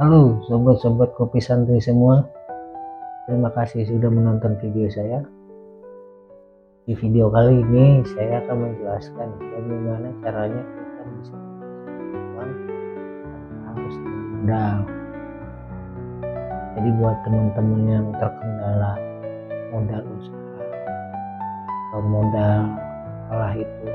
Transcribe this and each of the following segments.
Halo sobat-sobat kopi santuy semua, terima kasih sudah menonton video saya. Di video kali ini saya akan menjelaskan bagaimana caranya kita bisa menghasilkan uang tanpa harus dengan modal. Jadi buat teman-teman yang terkendala modal usaha atau modal apalah itu,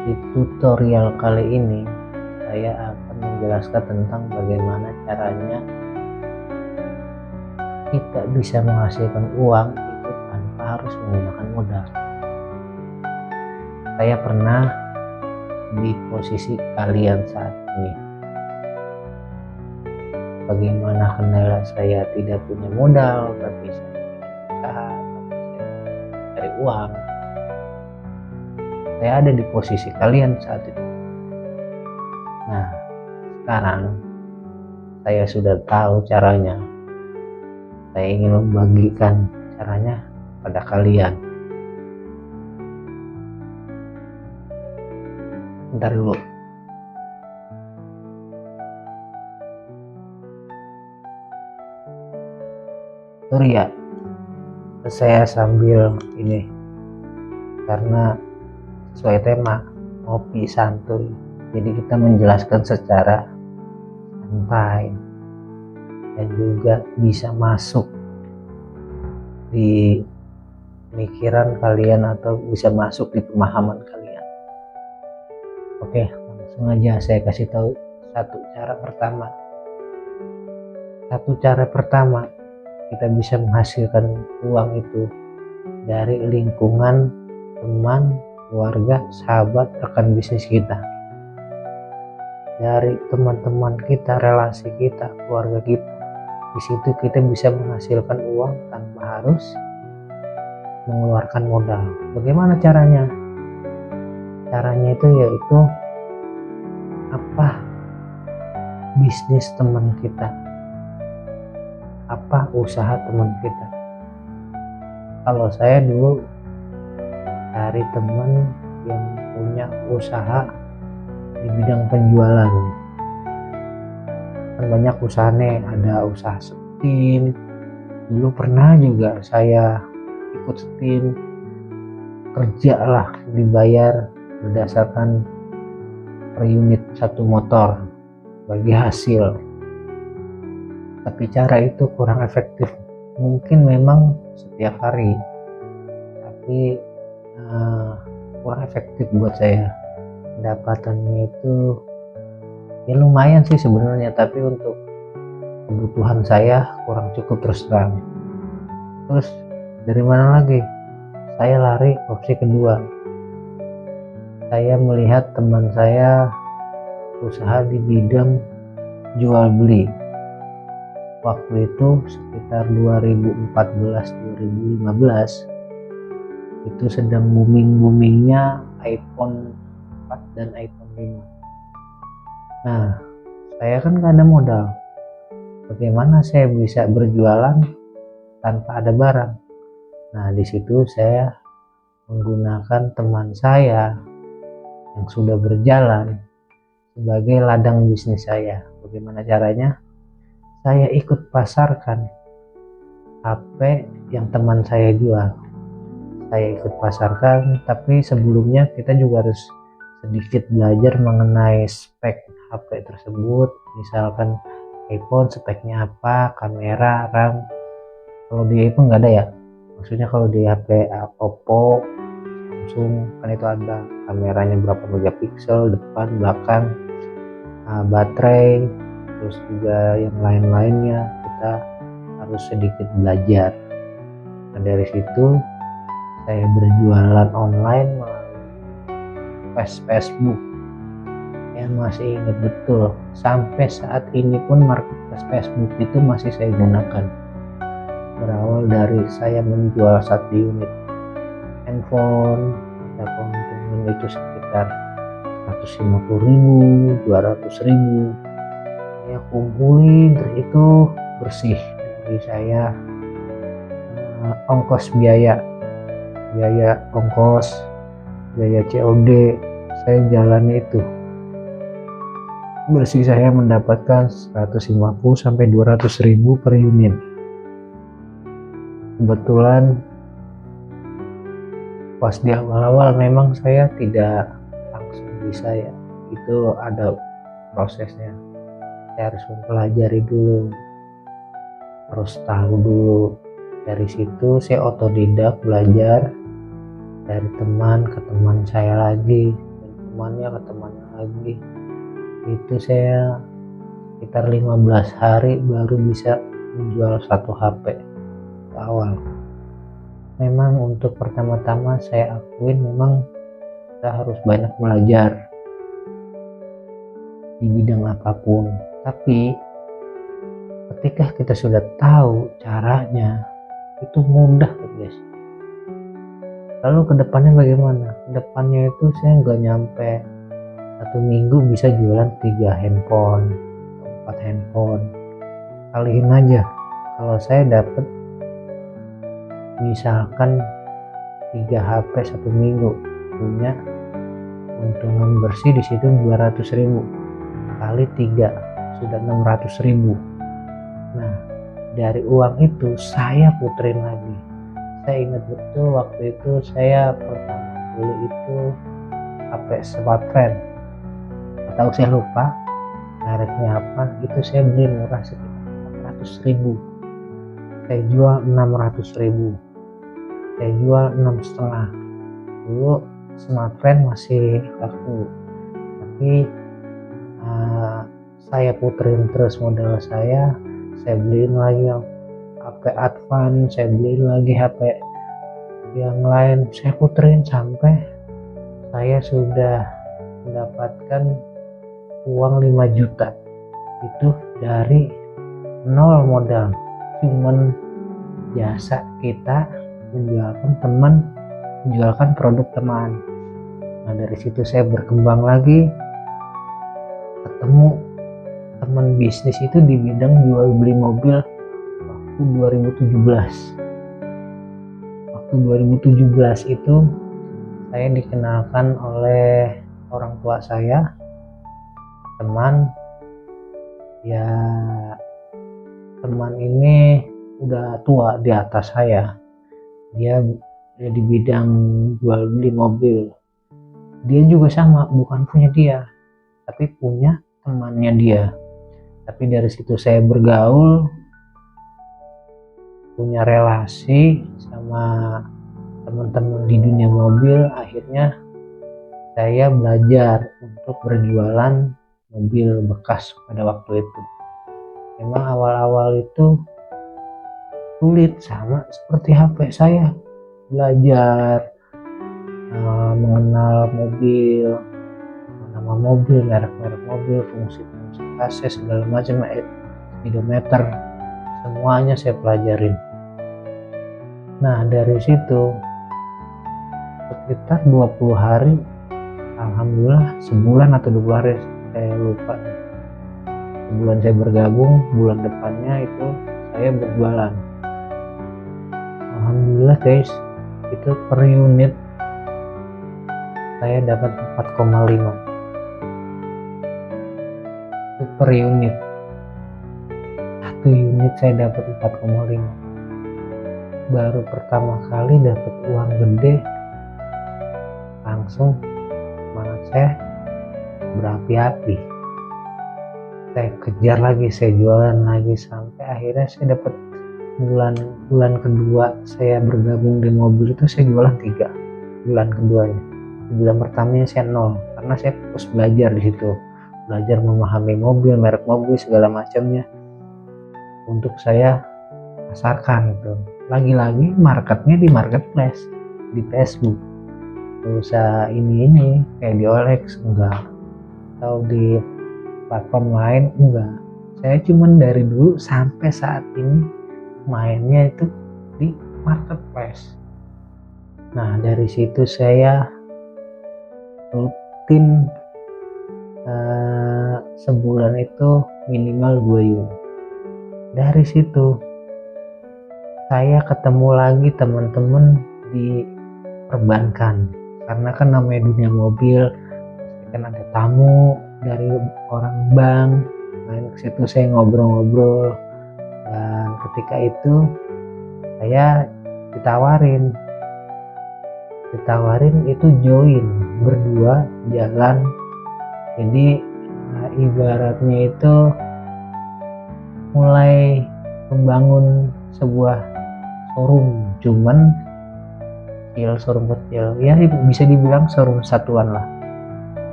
di tutorial kali ini saya akan menjelaskan tentang bagaimana caranya kita bisa menghasilkan uang itu tanpa harus menggunakan modal. Saya pernah di posisi kalian saat ini. Bagaimana kendala saya tidak punya modal, tapi saya usaha, tapi saya cari uang. Saya ada di posisi kalian saat itu. Nah, sekarang saya sudah tahu caranya. Saya ingin membagikan caranya pada kalian. Bentar dulu. Sorry ya, saya sambil ini karena sesuai tema ngopi santuy. Jadi kita menjelaskan secara santai dan juga bisa masuk di pemikiran kalian atau bisa masuk di pemahaman kalian. Oke, langsung aja saya kasih tahu satu cara pertama kita bisa menghasilkan uang itu dari lingkungan teman, keluarga, sahabat, rekan bisnis kita. Dari teman-teman kita, relasi kita, keluarga kita. Di situ kita bisa menghasilkan uang tanpa harus mengeluarkan modal. Bagaimana caranya? Caranya itu yaitu apa bisnis teman kita, apa usaha teman kita. Kalau saya dulu cari teman yang punya usaha di bidang penjualan. Kan banyak usahanya, ada usaha setim. Dulu pernah juga saya ikut setim, kerja lah, dibayar berdasarkan per unit satu motor bagi hasil. Tapi cara itu kurang efektif. Mungkin memang setiap hari, tapi kurang efektif buat saya. Pendapatannya itu ya lumayan sih sebenarnya, tapi untuk kebutuhan saya kurang cukup terus terang. Terus dari mana lagi? Saya lari opsi kedua. Saya melihat teman saya usaha di bidang jual beli. Waktu itu sekitar 2014-2015 itu sedang boomingnya iPhone 4 dan iPhone 5. Nah, saya kan gak ada modal. Bagaimana saya bisa berjualan tanpa ada barang? Nah, di situ saya menggunakan teman saya yang sudah berjalan sebagai ladang bisnis saya. Bagaimana caranya? Saya ikut pasarkan HP yang teman saya jual. Saya ikut pasarkan, tapi sebelumnya kita juga harus sedikit belajar mengenai spek HP tersebut. Misalkan iPhone speknya apa, kamera, RAM. Kalau di iPhone nggak ada ya. Maksudnya kalau di HP Oppo, Samsung kan itu ada kameranya berapa megapiksel, depan, belakang, baterai, terus juga yang lain-lainnya. Kita harus sedikit belajar. Nah, dari situ saya berjualan online melalui Facebook. Saya masih ingat betul, sampai saat ini pun marketplace Facebook itu masih saya gunakan. Berawal dari saya menjual satu unit handphone, ada keuntungan itu sekitar 150.000, 200.000. Saya kumpulin, terus itu bersih dari saya ongkos biaya ongkos, biaya COD saya jalani itu. bersih saya mendapatkan 150 sampai 200 ribu per unit. Kebetulan pas di awal-awal memang saya tidak langsung bisa ya, itu ada prosesnya. Saya harus mempelajari dulu, harus tahu dulu. Dari situ saya otodidak belajar dari teman ke teman saya lagi, dan temannya ke temannya lagi. Itu saya sekitar 15 hari baru bisa menjual satu HP awal. Memang untuk pertama-tama saya akuin memang kita harus banyak belajar di bidang apapun, tapi ketika kita sudah tahu caranya itu mudah guys. Lalu kedepannya bagaimana? Kedepannya itu saya nggak nyampe 1 minggu bisa jualan 3 handphone, 4 handphone. Kaliin aja, kalau saya dapat misalkan 3 HP 1 minggu, punya untungan bersih di situ 200 ribu kali 3 sudah 600 ribu. Nah, dari uang itu saya puterin lagi. Saya ingat betul waktu itu saya pertama beli itu HP Smartfren, atau saya lupa mereknya apa. Itu saya beli murah sekitar 400 ribu, saya jual 600 ribu, saya jual 6,5. Dulu Smartfren masih laku, tapi saya puterin terus modal saya beliin lagi HP Advance, saya beliin lagi HP yang lain, saya puterin sampai saya sudah mendapatkan uang 5 juta. Itu dari nol modal, cuman jasa kita menjualkan teman, menjualkan produk teman. Nah, dari situ saya berkembang lagi, ketemu teman bisnis itu di bidang jual beli mobil waktu 2017. Waktu 2017 itu saya dikenalkan oleh orang tua saya, teman ini udah tua di atas saya. Dia di bidang jual beli mobil. Dia juga sama, bukan punya dia, tapi punya temannya dia. Tapi dari situ saya bergaul, punya relasi sama teman-teman di dunia mobil. Akhirnya saya belajar untuk berjualan mobil bekas pada waktu itu. Memang awal-awal itu sulit, sama seperti HP saya, belajar mengenal mobil, nama mobil, merek-merek mobil, fungsi-fungsi AC, segala macam, speedometer, semuanya saya pelajarin. Nah, dari situ sekitar 20 hari, alhamdulillah, sebulan atau 2 hari saya lupa, sebulan saya bergabung, bulan depannya itu saya berjualan. Alhamdulillah guys, itu per unit saya dapat 4,5. Itu per unit, 1 unit saya dapat 4,5. Baru pertama kali dapat uang gede, langsung semangat saya berapi-api. Saya kejar lagi, saya jualan lagi, sampai akhirnya saya dapat bulan kedua saya bergabung di mobil itu saya jualan 3 bulan keduanya. Bulan pertamanya saya 0, karena saya fokus belajar di situ, belajar memahami mobil, merek mobil, segala macamnya untuk saya pasarkan gitu. Lagi-lagi marketnya di marketplace, di Facebook, nggak usah ini kayak di OLX, enggak, atau di platform lain, enggak. Saya cuman dari dulu sampai saat ini mainnya itu di marketplace. Nah, dari situ saya rutin sebulan itu minimal 2 unit. Dari situ saya ketemu lagi teman-teman di perbankan, karena kan namanya dunia mobil kan ada tamu dari orang bank, main ke situ saya ngobrol-ngobrol, dan ketika itu saya ditawarin itu join berdua jalan. Jadi ibaratnya itu mulai membangun sebuah showroom, cuman showroom kecil ya, bisa dibilang showroom satuan lah.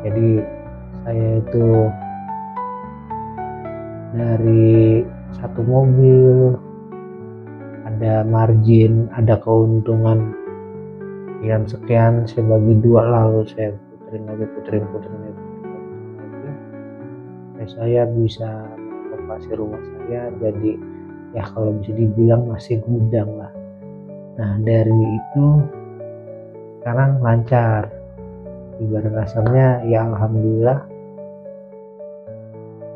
Jadi saya itu dari satu mobil ada margin, ada keuntungan sekian, saya bagi dua, lalu saya puterin lagi. Saya bisa mengoperasi rumah saya, jadi ya kalau bisa dibilang masih gudang lah. Nah dari itu sekarang lancar, ibarat kasarnya ya alhamdulillah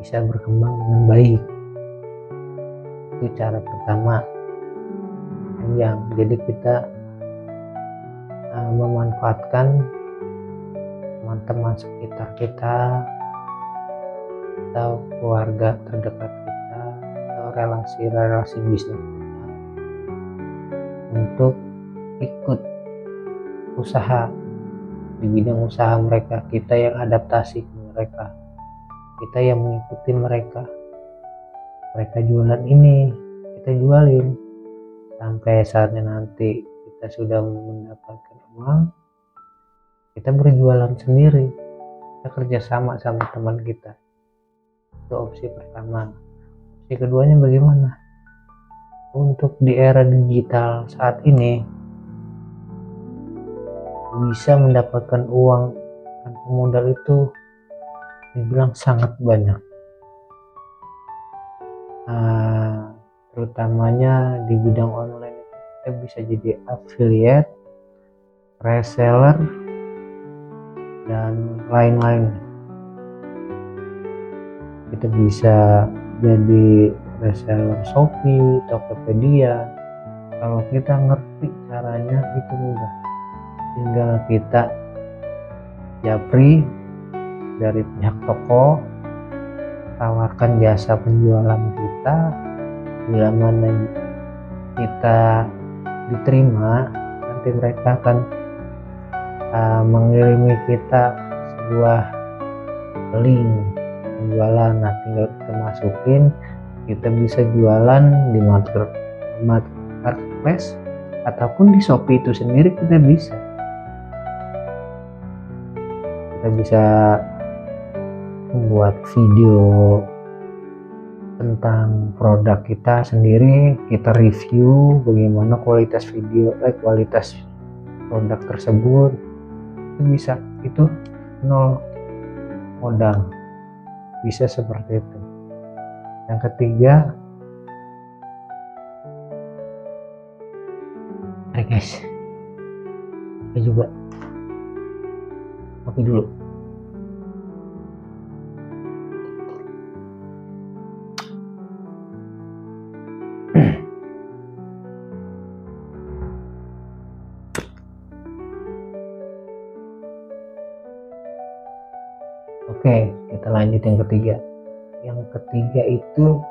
bisa berkembang dengan baik. Itu cara pertama yang jadi kita memanfaatkan teman-teman sekitar kita atau keluarga terdekat kita atau relasi bisnis kita untuk ikut usaha di bidang usaha mereka. Kita yang adaptasi ke mereka, kita yang mengikuti mereka jualan ini, kita jualin sampai saatnya nanti kita sudah mendapatkan uang, kita berjualan sendiri, kita kerjasama sama teman kita. Itu opsi pertama. Opsi keduanya bagaimana? Untuk di era digital saat ini bisa mendapatkan uang tanpa modal itu dibilang sangat banyak. Terutamanya di bidang online, kita bisa jadi affiliate, reseller, dan lain-lain. Kita bisa jadi reseller Shopee, Tokopedia. Kalau kita ngerti caranya itu mudah, tinggal kita japri dari pihak toko, tawarkan jasa penjualan kita. Bila mana kita diterima, nanti mereka akan mengirimi kita sebuah link penjualan. Nah tinggal kita masukin, kita bisa jualan di marketplace ataupun di Shopee itu sendiri. Kita bisa membuat video tentang produk kita sendiri, kita review bagaimana kualitas kualitas produk tersebut. Itu bisa, itu nol modal, bisa seperti itu. Yang ketiga, guys, saya juga kopi dulu. Oke, kita lanjut yang ketiga. Yang ketiga itu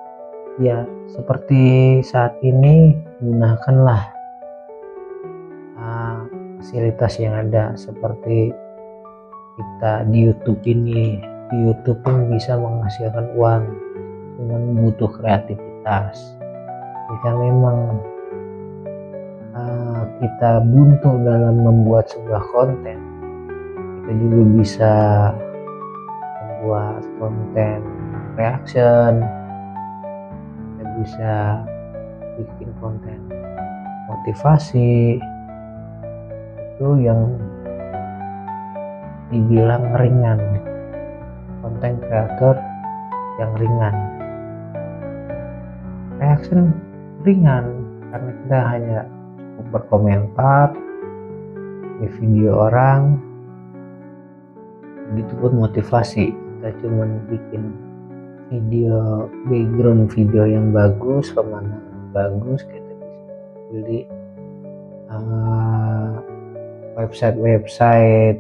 ya seperti saat ini, gunakanlah fasilitas yang ada. Seperti kita di YouTube ini, di YouTube pun bisa menghasilkan uang, cuman butuh kreativitas. Jika memang kita buntu dalam membuat sebuah konten, kita juga bisa membuat konten reaction, kita bisa bikin konten motivasi, itu yang dibilang ringan, konten kreator yang ringan. Reaction ringan karena kita hanya cukup berkomentar di video orang. Begitu pun motivasi, kita cuma bikin video, background video yang bagus, pemandangan bagus, kita bisa beli website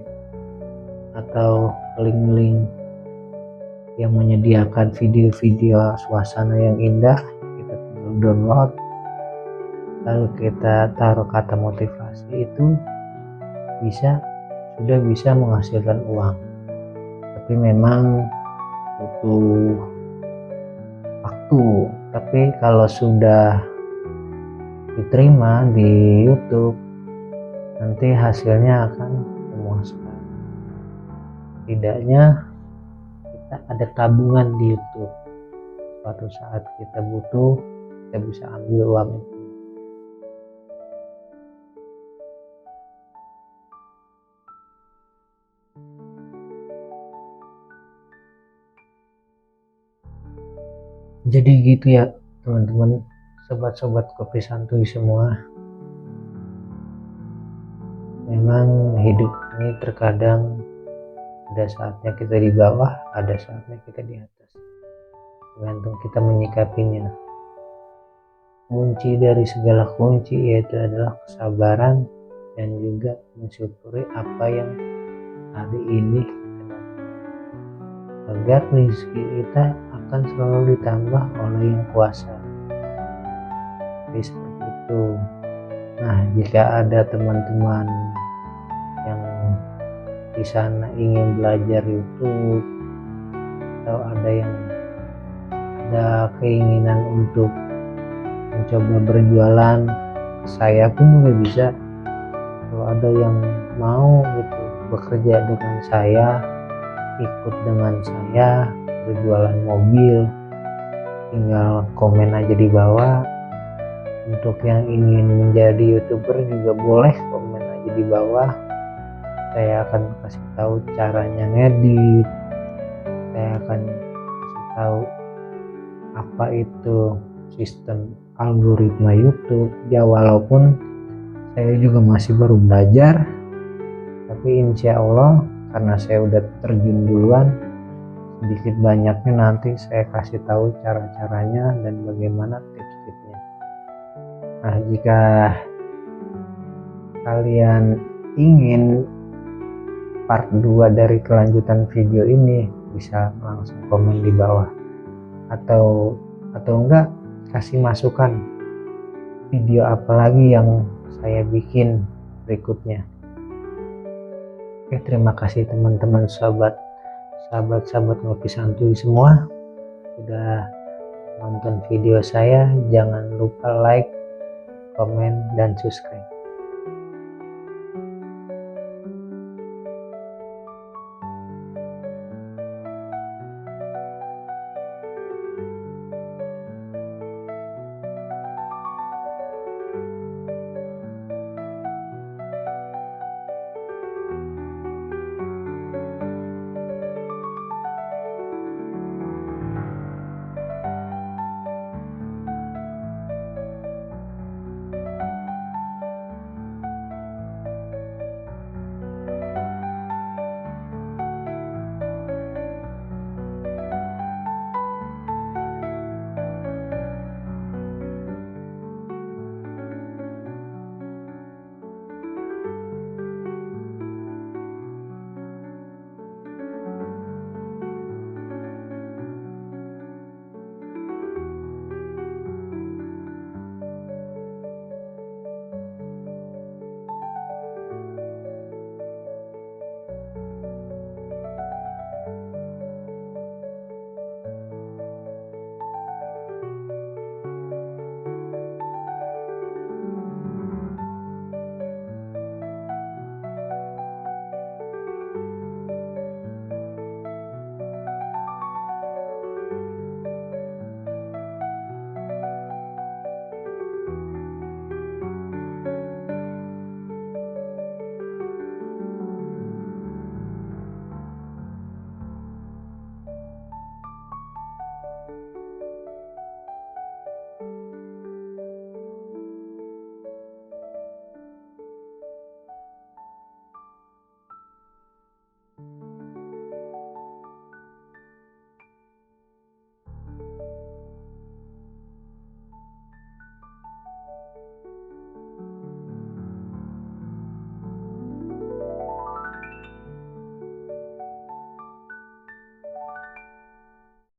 atau link-link yang menyediakan video-video suasana yang indah, kita tinggal download lalu kita taruh kata motivasi, itu sudah bisa menghasilkan uang. Tapi memang butuh waktu. Tapi kalau sudah diterima di YouTube, nanti hasilnya akan memuaskan. Setidaknya kita ada tabungan di YouTube. Suatu saat kita butuh, kita bisa ambil uang itu. Jadi gitu ya teman-teman, sobat-sobat kopi santuy semua. Memang hidup ini terkadang ada saatnya kita di bawah, ada saatnya kita di atas. Tergantung kita menyikapinya. Kunci dari segala kunci yaitu adalah kesabaran dan juga mensyukuri apa yang hari ini kita dapat, agar rezeki kita akan selalu ditambah oleh yang kuasa. Jadi seperti itu. Nah, jika ada teman-teman yang di sana ingin belajar YouTube atau ada keinginan untuk mencoba berjualan, saya pun juga bisa. Kalau ada yang mau gitu bekerja dengan saya, ikut dengan saya berjualan mobil, tinggal komen aja di bawah. Untuk yang ingin menjadi YouTuber juga boleh komen aja di bawah. Saya akan kasih tahu caranya ngedit, saya akan kasih tahu apa itu sistem algoritma YouTube. Ya walaupun saya juga masih baru belajar, tapi insya Allah karena saya udah terjun duluan, sedikit banyaknya nanti saya kasih tahu cara-caranya dan bagaimana tips-tipsnya. Nah, jika kalian ingin part 2 dari kelanjutan video ini, bisa langsung komen di bawah, atau enggak kasih masukan video apa lagi yang saya bikin berikutnya. Oke, terima kasih teman-teman sahabat ngopi santuy semua sudah nonton video saya. Jangan lupa like, komen, dan subscribe.